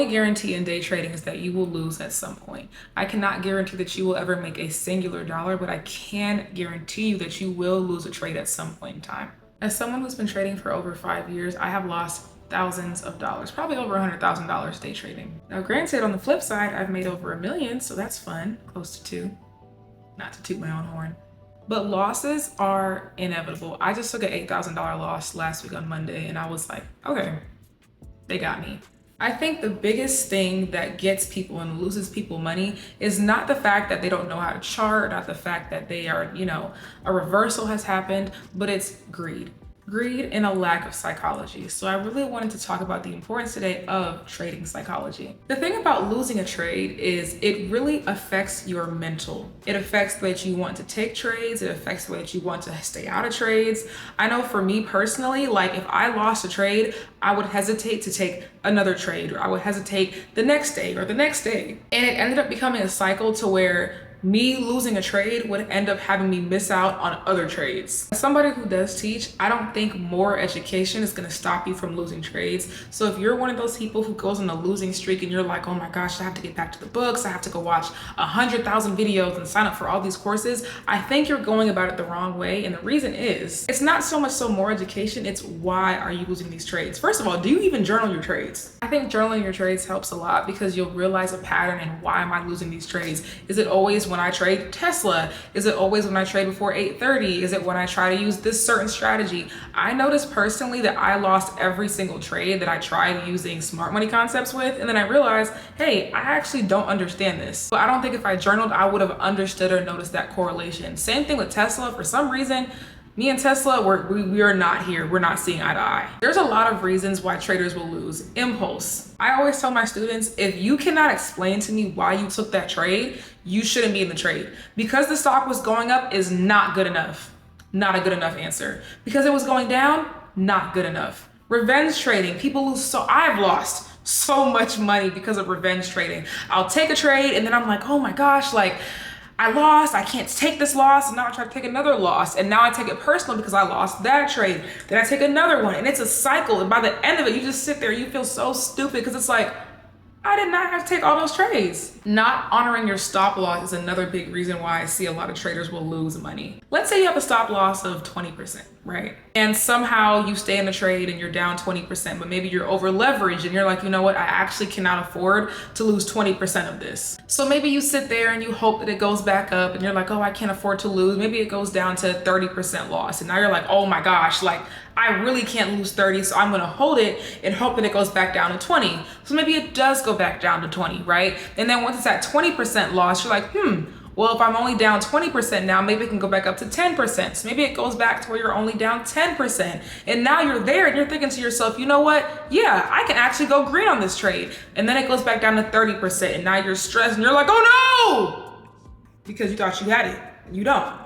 only guarantee in day trading is that you will lose at some point. I cannot guarantee that you will ever make a singular dollar, but I can guarantee you that you will lose a trade at some point in time. As someone who's been trading for over 5 years, I have lost thousands of dollars, probably over $100,000 day trading. Now, granted, on the flip side, I've made over $1 million, so that's fun, close to 2, not to toot my own horn. But losses are inevitable. I just took an $8,000 loss last week on Monday, and I was like, okay, they got me. I think the biggest thing that gets people and loses people money is not the fact that they don't know how to chart, not the fact that they are, a reversal has happened, but it's greed. Greed and a lack of psychology. So I really wanted to talk about the importance today of trading psychology. The thing about losing a trade is it really affects your mental. It affects the way that you want to take trades. It affects the way that you want to stay out of trades. I know for me personally, like if I lost a trade, I would hesitate to take another trade, or I would hesitate the next day or the next day. And it ended up becoming a cycle to where me losing a trade would end up having me miss out on other trades. As somebody who does teach, I don't think more education is going to stop you from losing trades. So if you're one of those people who goes on a losing streak and you're like, oh my gosh, I have to get back to the books, I have to go watch 100,000 videos and sign up for all these courses, I think you're going about it the wrong way. And the reason is, it's not so much so more education, it's why are you losing these trades? First of all, do you even journal your trades? I think journaling your trades helps a lot because you'll realize a pattern and why am I losing these trades? Is it always when I trade Tesla? Is it always when I trade before 8:30? Is it when I try to use this certain strategy? I noticed personally that I lost every single trade that I tried using smart money concepts with, and then I realized, hey, I actually don't understand this. But I don't think if I journaled, I would have understood or noticed that correlation. Same thing with Tesla. For some reason, me and Tesla, we are not here. We're not seeing eye to eye. There's a lot of reasons why traders will lose. Impulse. I always tell my students, if you cannot explain to me why you took that trade, you shouldn't be in the trade. Because the stock was going up is not good enough. Not a good enough answer. Because it was going down, not good enough. Revenge trading. People lose I've lost so much money because of revenge trading. I'll take a trade and then I'm like, oh my gosh, like, I lost, I can't take this loss, and now I try to take another loss, and now I take it personal because I lost that trade. Then I take another one, and it's a cycle, and by the end of it, you just sit there, you feel so stupid because it's like, I did not have to take all those trades. Not honoring your stop loss is another big reason why I see a lot of traders will lose money. Let's say you have a stop loss of 20%, right? And somehow you stay in the trade and you're down 20%, but maybe you're over leveraged and you're like, you know what? I actually cannot afford to lose 20% of this. So maybe you sit there and you hope that it goes back up and you're like, oh, I can't afford to lose. Maybe it goes down to 30% loss. And now you're like, oh my gosh, like I really can't lose 30. So I'm gonna hold it and hope that it goes back down to 20. So maybe it does go back down to 20, right? And then once it's at 20% loss, you're like, well, if I'm only down 20% now, maybe it can go back up to 10%. So maybe it goes back to where you're only down 10%. And now you're there and you're thinking to yourself, you know what? Yeah, I can actually go green on this trade. And then it goes back down to 30%. And now you're stressed and you're like, oh no! Because you thought you had it. You don't.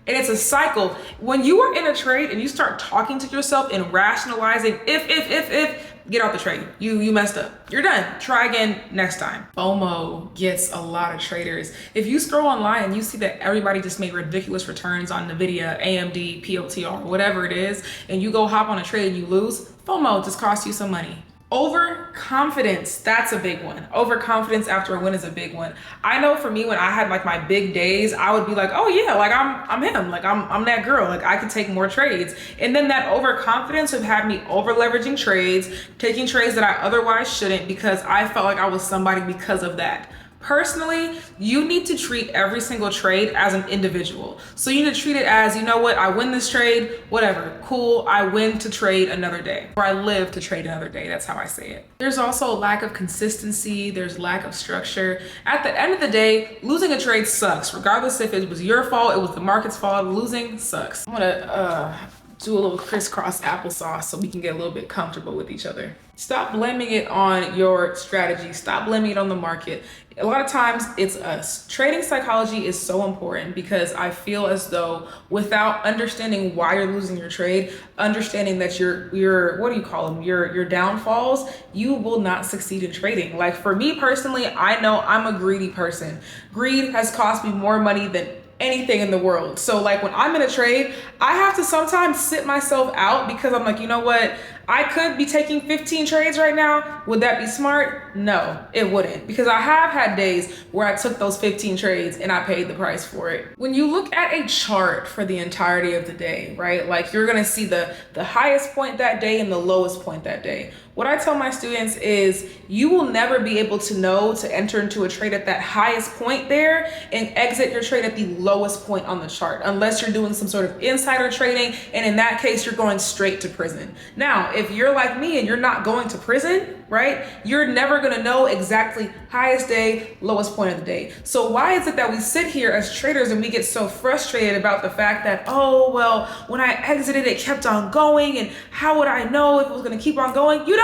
And it's a cycle. When you are in a trade and you start talking to yourself and rationalizing, if, get out the trade. You messed up. You're done. Try again next time. FOMO gets a lot of traders. If you scroll online and you see that everybody just made ridiculous returns on NVIDIA, AMD, PLTR, whatever it is, and you go hop on a trade and you lose, FOMO just costs you some money. Overconfidence, that's a big one. Overconfidence after a win is a big one. I know for me, when I had like my big days, I would be like, oh yeah, like I'm him, like I'm that girl, like I could take more trades. And then that overconfidence would have me over leveraging trades, taking trades that I otherwise shouldn't because I felt like I was somebody because of that. Personally, you need to treat every single trade as an individual. So you need to treat it as, you know what, I win this trade, whatever, cool, I win to trade another day. Or I live to trade another day, that's how I say it. There's also a lack of consistency, there's lack of structure. At the end of the day, losing a trade sucks. Regardless if it was your fault, it was the market's fault, losing sucks. I'm gonna do a little crisscross applesauce so we can get a little bit comfortable with each other. Stop blaming it on your strategy. Stop blaming it on the market. A lot of times it's us. Trading psychology is so important because I feel as though without understanding why you're losing your trade, understanding that your what do you call them? Your downfalls, you will not succeed in trading. Like for me personally, I know I'm a greedy person. Greed has cost me more money than anything in the world. So like when I'm in a trade, I have to sometimes sit myself out because I'm like, you know what? I could be taking 15 trades right now. Would that be smart? No, it wouldn't, because I have had days where I took those 15 trades and I paid the price for it. When you look at a chart for the entirety of the day, right? Like you're gonna see the highest point that day and the lowest point that day. What I tell my students is you will never be able to know to enter into a trade at that highest point there and exit your trade at the lowest point on the chart, unless you're doing some sort of insider trading. And in that case, you're going straight to prison. Now, if you're like me and you're not going to prison, right? You're never gonna know exactly highest day, lowest point of the day. So why is it that we sit here as traders and we get so frustrated about the fact that, oh, well, when I exited, it kept on going, and how would I know if it was gonna keep on going? You don't.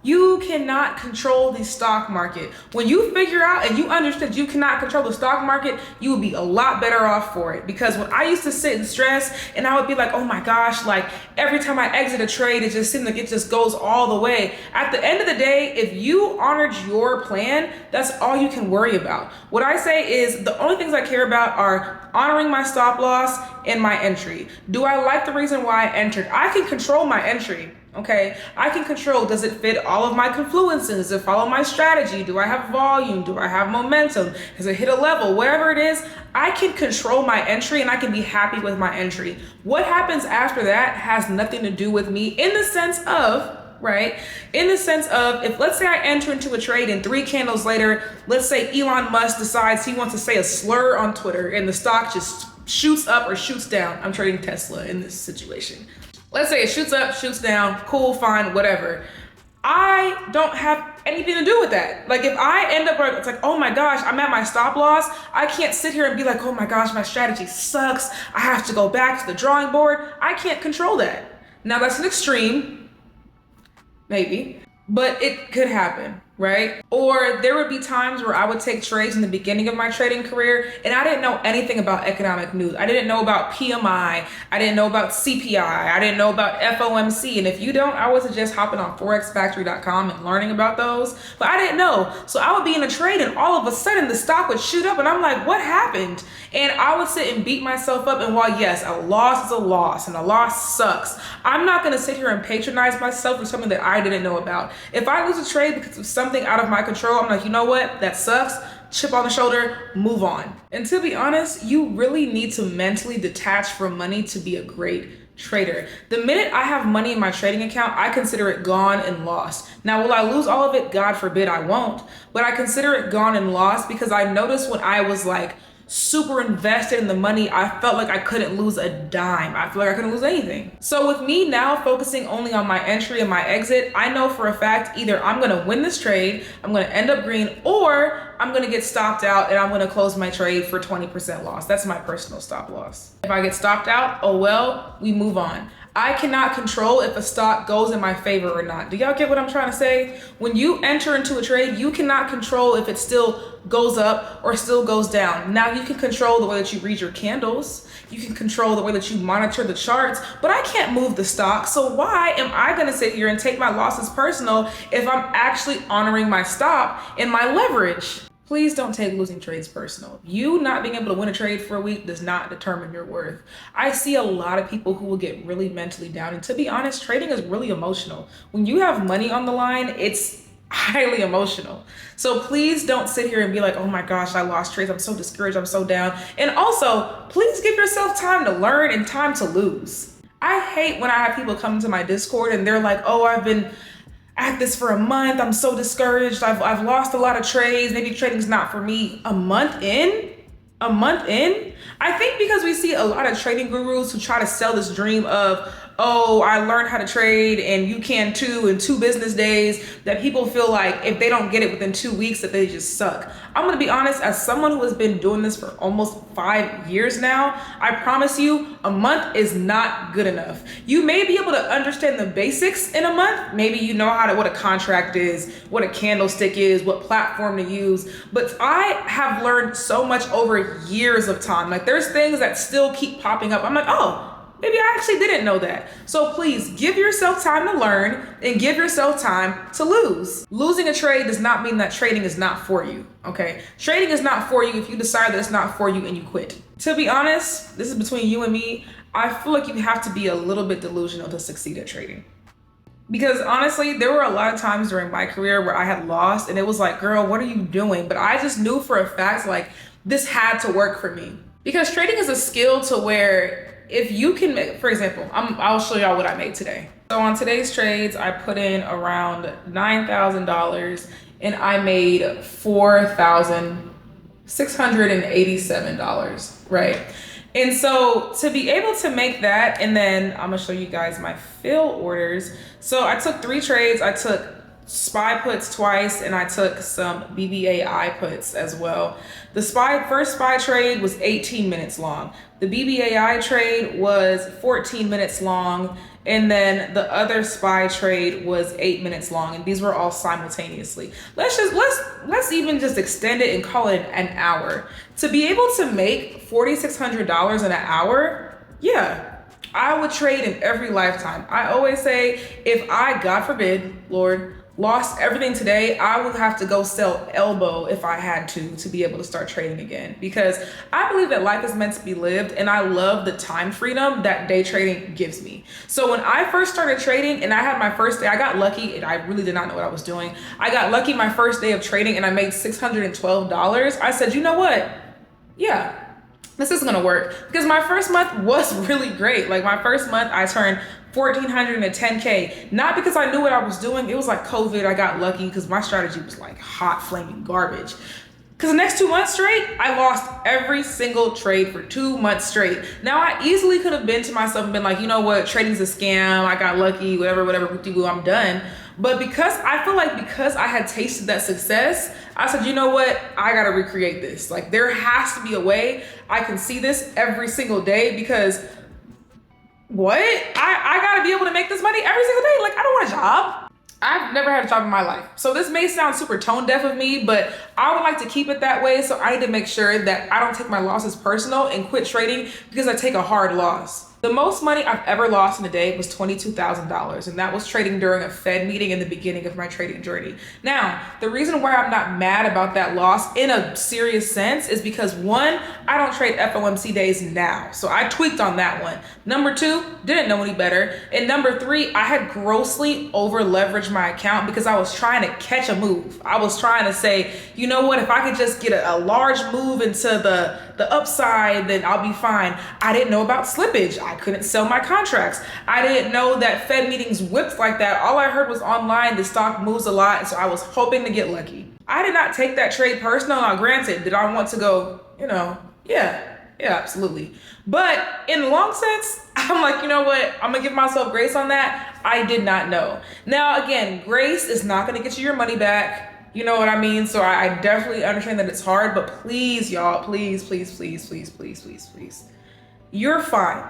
You cannot control the stock market. When you figure out and you understand you cannot control the stock market, you will be a lot better off for it. Because when I used to sit and stress and I would be like, oh my gosh, like every time I exit a trade, it just seemed like it just goes all the way. At the end of the day, if you honored your plan, that's all you can worry about. What I say is the only things I care about are honoring my stop loss and my entry. Do I like the reason why I entered? I can control my entry. Okay, I can control, does it fit all of my confluences? Does it follow my strategy? Do I have volume? Do I have momentum? Does it hit a level? Whatever it is, I can control my entry and I can be happy with my entry. What happens after that has nothing to do with me, in the sense of, right? In the sense of, if let's say I enter into a trade and 3 candles later, let's say Elon Musk decides he wants to say a slur on Twitter and the stock just shoots up or shoots down. I'm trading Tesla in this situation. Let's say it shoots up, shoots down, cool, fine, whatever. I don't have anything to do with that. Like if I end up, it's like, oh my gosh, I'm at my stop loss. I can't sit here and be like, oh my gosh, my strategy sucks. I have to go back to the drawing board. I can't control that. Now that's an extreme, maybe, but it could happen, right? Or there would be times where I would take trades in the beginning of my trading career and I didn't know anything about economic news. I didn't know about PMI. I didn't know about CPI. I didn't know about FOMC. And if you don't, I would suggest hopping on forexfactory.com and learning about those. But I didn't know. So I would be in a trade and all of a sudden the stock would shoot up and I'm like, what happened? And I would sit and beat myself up. And while yes, a loss is a loss and a loss sucks, I'm not going to sit here and patronize myself for something that I didn't know about. If I lose a trade because of something out of my control, I'm like, you know what? That sucks. Chip on the shoulder, move on. And to be honest, you really need to mentally detach from money to be a great trader. The minute I have money in my trading account, I consider it gone and lost. Now, will I lose all of it? God forbid I won't. But I consider it gone and lost because I noticed when I was like super invested in the money, I felt like I couldn't lose a dime. I feel like I couldn't lose anything. So with me now focusing only on my entry and my exit, I know for a fact either I'm gonna win this trade, I'm gonna end up green, or I'm gonna get stopped out and I'm gonna close my trade for 20% loss. That's my personal stop loss. If I get stopped out, oh well, we move on. I cannot control if a stock goes in my favor or not. Do y'all get what I'm trying to say? When you enter into a trade, you cannot control if it still goes up or still goes down. Now you can control the way that you read your candles. You can control the way that you monitor the charts, but I can't move the stock. So why am I gonna sit here and take my losses personal if I'm actually honoring my stop and my leverage? Please don't take losing trades personal. You not being able to win a trade for a week does not determine your worth. I see a lot of people who will get really mentally down. And to be honest, trading is really emotional. When you have money on the line, it's highly emotional. So please don't sit here and be like, oh my gosh, I lost trades. I'm so discouraged. I'm so down. And also, please give yourself time to learn and time to lose. I hate when I have people come to my Discord and they're like, oh, I've been at this for a month. I'm so discouraged. I've lost a lot of trades. Maybe trading's not for me. A month in? I think because we see a lot of trading gurus who try to sell this dream of, oh, I learned how to trade and you can too in 2 business days, that people feel like if they don't get it within 2 weeks that they just suck. I'm gonna be honest, as someone who has been doing this for almost 5 years now, I promise you a month is not good enough. You may be able to understand the basics in a month. Maybe you know what a contract is, what a candlestick is, what platform to use. But I have learned so much over years of time. Like there's things that still keep popping up. I'm like, oh, maybe I actually didn't know that. So please give yourself time to learn and give yourself time to lose. Losing a trade does not mean that trading is not for you, okay? Trading is not for you if you decide that it's not for you and you quit. To be honest, this is between you and me, I feel like you have to be a little bit delusional to succeed at trading. Because honestly, there were a lot of times during my career where I had lost and it was like, girl, what are you doing? But I just knew for a fact, like, this had to work for me. Because trading is a skill to where if you can make, for example, I'll show y'all what I made today. So on today's trades, I put in around $9,000 and I made $4,687, right? And so to be able to make that, and then I'm gonna show you guys my fill orders. So I took 3 trades. I took SPY puts twice, and I took some BBAI puts as well. The first SPY trade was 18 minutes long. The BBAI trade was 14 minutes long. And then the other SPY trade was 8 minutes long, and these were all simultaneously. Let's even just extend it and call it an hour. To be able to make $4,600 in an hour, yeah, I would trade in every lifetime. I always say, if I, God forbid, Lord, lost everything today, I would have to go sell elbow if I had to be able to start trading again, because I believe that life is meant to be lived, and I love the time freedom that day trading gives me. So when I first started trading and I had my first day, I got lucky and I really did not know what I was doing. I got lucky my first day of trading and I made $612. I said, you know what? Yeah, this is gonna work, because my first month was really great. Like my first month I turned 1,400 and 10K, not because I knew what I was doing. It was like COVID. I got lucky because my strategy was like hot flaming garbage. Because the next 2 months straight, I lost every single trade for 2 months straight. Now I easily could have been to myself and been like, you know what, trading's a scam. I got lucky, whatever, I'm done. But because I had tasted that success, I said, you know what, I gotta recreate this. Like there has to be a way I can see this every single day, because what? I gotta be able to make this money every single day. Like I don't want a job. I've never had a job in my life. So this may sound super tone deaf of me, but I would like to keep it that way. So I need to make sure that I don't take my losses personal and quit trading because I take a hard loss. The most money I've ever lost in a day was $22,000, and that was trading during a Fed meeting in the beginning of my trading journey. Now, the reason why I'm not mad about that loss in a serious sense is because 1, I don't trade FOMC days now, so I tweaked on that one. Number 2, didn't know any better. And number 3, I had grossly over leveraged my account because I was trying to catch a move. I was trying to say, you know what, if I could just get a large move into the upside, then I'll be fine. I didn't know about slippage. I couldn't sell my contracts. I didn't know that Fed meetings whipped like that. All I heard was online, the stock moves a lot, and so I was hoping to get lucky. I did not take that trade personal. Now, granted, did I want to go, yeah, absolutely. But in the long sense, I'm like, you know what? I'm gonna give myself grace on that. I did not know. Now, again, grace is not gonna get you your money back. You know what I mean? So I definitely understand that it's hard, but please, y'all, please. You're fine.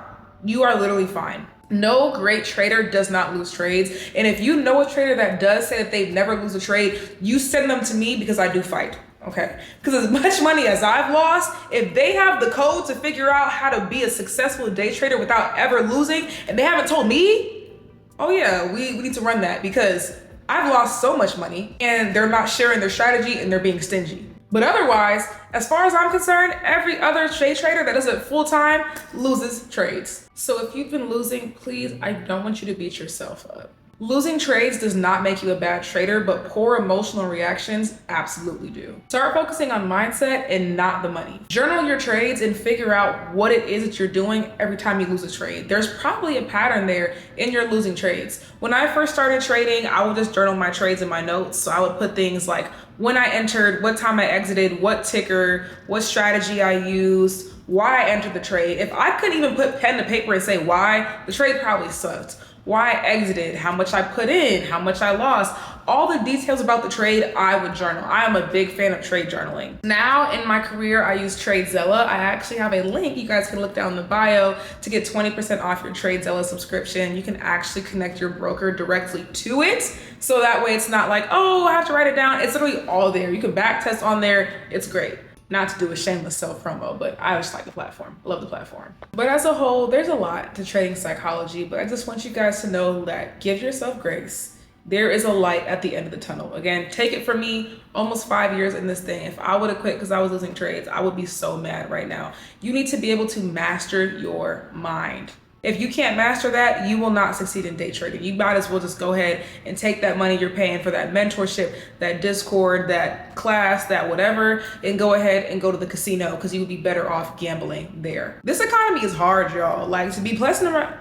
You are literally fine. No great trader does not lose trades. And if you know a trader that does say that they've never lose a trade, you send them to me, because I do fight. Okay, because as much money as I've lost, if they have the code to figure out how to be a successful day trader without ever losing, and they haven't told me, oh yeah, we need to run that, because I've lost so much money and they're not sharing their strategy and they're being stingy. But otherwise, as far as I'm concerned, every other day trader that does it full time loses trades. So if you've been losing, please, I don't want you to beat yourself up. Losing trades does not make you a bad trader, but poor emotional reactions absolutely do. Start focusing on mindset and not the money. Journal your trades and figure out what it is that you're doing every time you lose a trade. There's probably a pattern there in your losing trades. When I first started trading, I would just journal my trades in my notes. So I would put things like when I entered, what time I exited, what ticker, what strategy I used, why I entered the trade. If I couldn't even put pen to paper and say why, the trade probably sucked. Why I exited, how much I put in, how much I lost, all the details about the trade, I would journal. I am a big fan of trade journaling. Now in my career, I use TradeZella. I actually have a link you guys can look down in the bio to get 20% off your TradeZella subscription. You can actually connect your broker directly to it. So that way it's not like, oh, I have to write it down. It's literally all there. You can back test on there. It's great. Not to do a shameless self promo, but I just like the platform. I love the platform. But as a whole, there's a lot to trading psychology, but I just want you guys to know that give yourself grace. There is a light at the end of the tunnel. Again, take it from me, almost 5 years in this thing. If I would have quit because I was losing trades, I would be so mad right now. You need to be able to master your mind. If you can't master that, you will not succeed in day trading. You might as well just go ahead and take that money you're paying for that mentorship, that Discord, that class, that whatever, and go ahead and go to the casino, because you would be better off gambling there. This economy is hard, y'all. Like, to be messing around,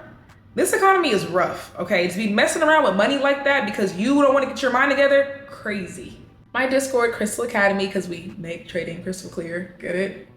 this economy is rough, okay? To be messing around with money like that because you don't want to get your mind together, crazy. My Discord, Crystal Academy, because we make trading crystal clear, get it?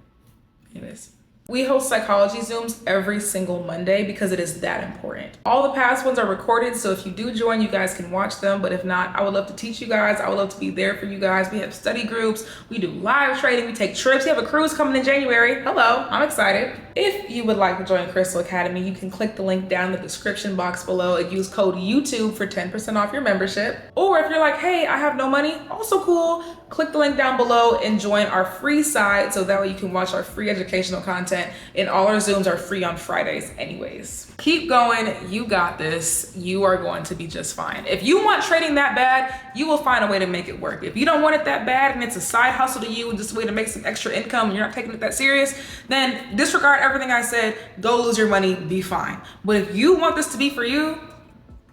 Anyways. We host psychology Zooms every single Monday because it is that important. All the past ones are recorded, so if you do join, you guys can watch them. But if not, I would love to teach you guys. I would love to be there for you guys. We have study groups. We do live trading. We take trips. We have a cruise coming in January. Hello, I'm excited. If you would like to join Crystal Academy, you can click the link down in the description box below and use code YouTube for 10% off your membership. Or if you're like, hey, I have no money, also cool, click the link down below and join our free side so that way you can watch our free educational content, and all our Zooms are free on Fridays anyways. Keep going, you got this. You are going to be just fine. If you want trading that bad, you will find a way to make it work. If you don't want it that bad and it's a side hustle to you and just a way to make some extra income and you're not taking it that serious, then disregard everything I said, go lose your money, be fine. But if you want this to be for you,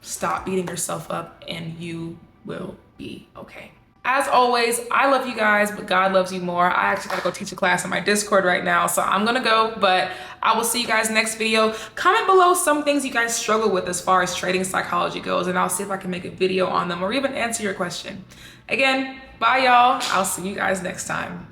stop beating yourself up and you will be okay. As always, I love you guys, but God loves you more. I actually gotta go teach a class on my Discord right now, so I'm gonna go, but I will see you guys next video. Comment below some things you guys struggle with as far as trading psychology goes, and I'll see if I can make a video on them or even answer your question. Again, bye y'all. I'll see you guys next time.